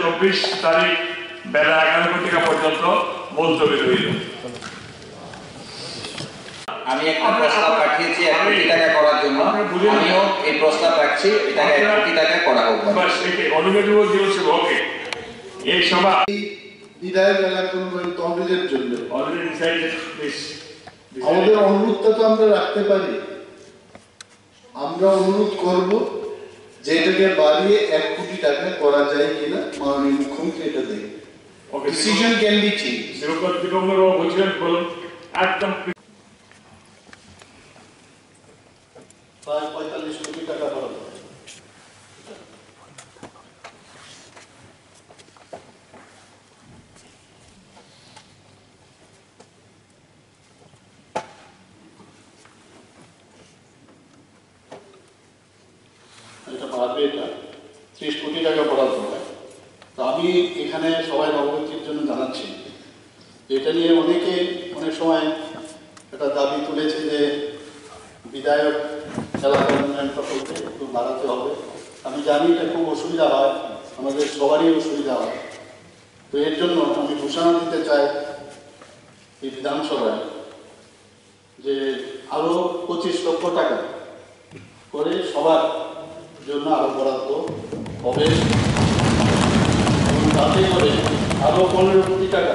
24 তারিখ বেলা 11টা পর্যন্ত মুলতবি রইল। আমি একটা প্রস্তাব পাঠিয়েছি 1 কোটি টাকা করার জন্য। আমিও এই প্রস্তাব রাখছি, এটাকে 1 কোটি টাকা করা হোক। বাস একে অনুমতি দিয়েছে। ওকে, এই সভা বিদায় বেলা করবেন তহবিলের জন্য অলরেডি ডিসাইডেড। আমাদের অনুরোধটা তো আমরা রাখতে পারি। আমরা অনুরোধ করব যে এটাকে বাড়িয়ে 1 কোটি টাকা করা যায় কিনা, মাননীয় মুখ্যমন্ত্রী এটা দেখবেন। Decision can be change. বলছিলেন বলুন একদম প্রায় 45 কোটি টাকা খরচ হবে। এটা বাড়বে, এটা 30 কোটি টাকা বরাদ্দ হয়। তো আমি এখানে সবাই অবগতির জন্য জানাচ্ছি, এটা নিয়ে অনেকে অনেক সময় একটা দাবি তুলেছে যে বিধায়ক এলাকা উন্নয়ন প্রকল্পে একটু বাড়াতে হবে। আমি জানি এটা খুব অসুবিধা হয়, আমাদের সবারই অসুবিধা হয়। তো এর জন্য আমি ঘোষণা দিতে চাই এই বিধানসভায় যে আরও 25 লক্ষ টাকা করে সবার জন্য আরো বরাদ্দ হবে, এবং তাতে করে আরো 15 কোটি টাকা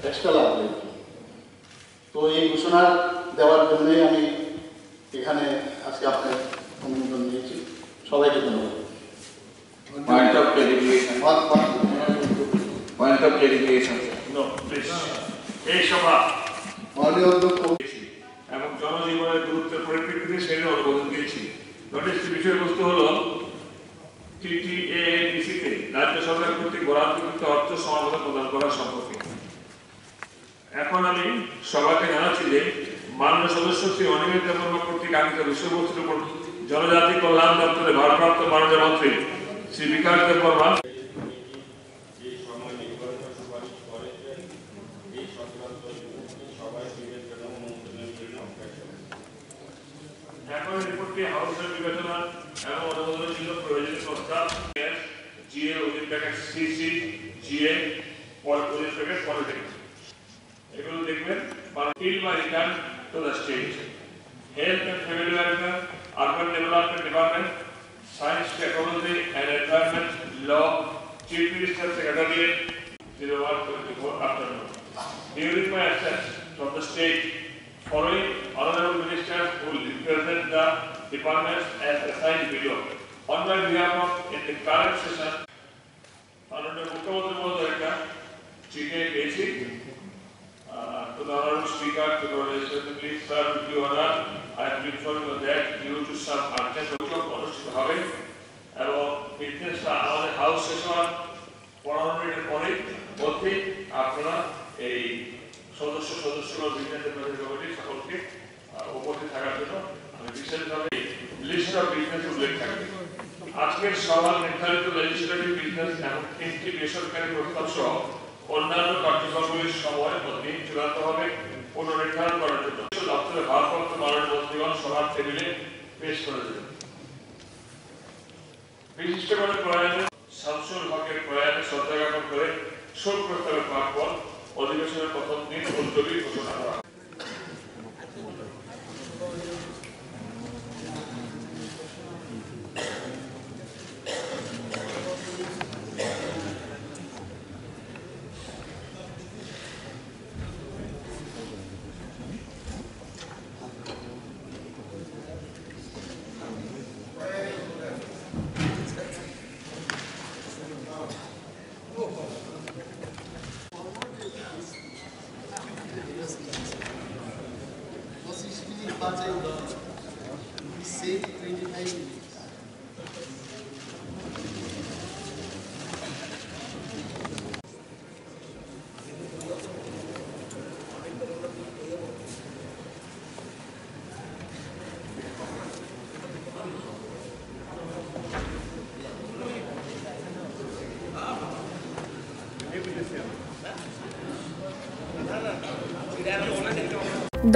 এক্সট্রা লাগবে। তো এই ঘোষণা দেওয়ার জন্যই আমি এখানে আজকে আপনার অনুমোদন নিয়েছি। সবাইকে ধন্যবাদ। Point of clarification. এই সভা মাননীয় অধ্যক্ষ এবং জনজীবনের গুরুত্বের পরিপ্রেক্ষিতে সেটা অনুমোদন দিয়েছি। নোটিশটির বিষয়বস্তু হলো TTADC-তে রাজ্য সরকার কর্তৃক বরাদ্দকৃত অর্থ সমাধান প্রদান করা সম্পর্কে। এখন আমি সবাইকে জানাচ্ছি যে মাননীয় সদস্য শ্রী অনিমেষ দেববর্মা কর্তৃক আনিত বিষয়বস্তুর উপর জনজাতি কল্যাণ দপ্তরের ভারপ্রাপ্ত মাননীয় মন্ত্রী শ্রী বিকাশ দেববর্মা এখন রিপোর্টটি হাউসের বিবেচনা এবং অনুমোদনের জন্য প্রয়োজনীয় প্রস্তাব GA within bracket CC GA within bracket politics এগুলো দেখবেন। Appeal by return to the state. Health and Family Welfare, Urban Development Department, Science, Technology and Environment Law, Chief Minister Secretariat, 0124 afternoon. During my absence from the state, following honorable ministers who will represent the departments as assigned below. On my behalf in the current session, honorable Mukhyamantri Mohoday chief basic to the honorable speaker, to the assembly, sir, with you honor, I have been informed that due to some urgent অনুষ্ঠিত হবে এবং ফিটনেসটা আমাদের house session 15 মিনিটের পরে মধ্যে আপনারা এই সদস্যরা বিজনেস কমিটি সকলকে উপস্থিত থাকার জন্য আমি বিশেষভাবে লিস্ট অফ বিজনেস উল্লেখ থাকবে। আজকের সভা নির্ধারিত লেজিসলেটিভ বিজনেস এবং 3টি বেসরকারি প্রস্তাব সহ অন্যান্য কার্যক্রমগুলির সময় ও দিন চূড়ান্তভাবে পুনর্নির্ধারণ করার জন্য দপ্তরের ভারপ্রাপ্ত মাননীয় মন্ত্রীগণ সভার টেবিলে পেশ করে দেবেন। বিশিষ্ট করে প্রয়াণে শামসুল হকের প্রয়াণে শ্রদ্ধা জ্ঞাপন করে শোক প্রস্তাবের পাঠ পর অধিবেশনের প্রথম দিন মুলতবি ঘোষণা করা। Save 29 minutes.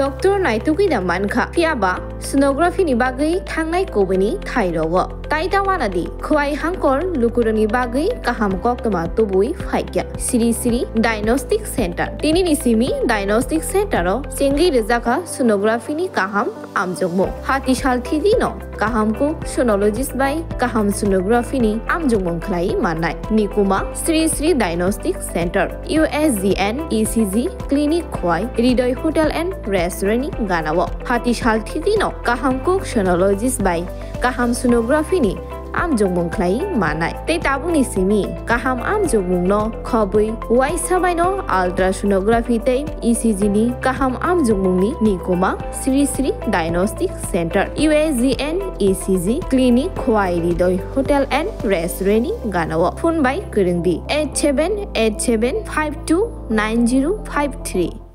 Dr. Naituki da Manka Piaba Sonography ni bagai Tangai Kobani Thairogo Taitawanadi, Kwai Hankor, Lukurani Bagi, Kaham Kokama Tubui, Faikya, Siri Siri, Diagnostic Center. Tinini Simi, Diagnostic Center, Singi Rizaka, Sonography ni Kaham, Amjogmo. Hati Shaltidino, Kaham ko, Sonologist by Kaham Sonography ni Amjogmon Klai Manai. Nikuma, Sri Sri Diagnostic Center, USGN, ECG, Clinic Kwai, Ridoy Hotel and Restaurant Ganawa. Hati Shaltidino, Kaham ko, Sonologist by Kaham Sonography ni Amjogmon Klai Manai. Te tabuni simi, Kaham Amjogmon no, Kobui, Wai Sabaino, Ultrasonography te, ECG ni, Kaham Amjogmon ni, Nikoma, Sri Sri Diagnostic Center, USGN, ECG, Clinic, Kwai Ridoy Hotel and Restaurant Ganawa. Phone by Kurungbi 8787529053.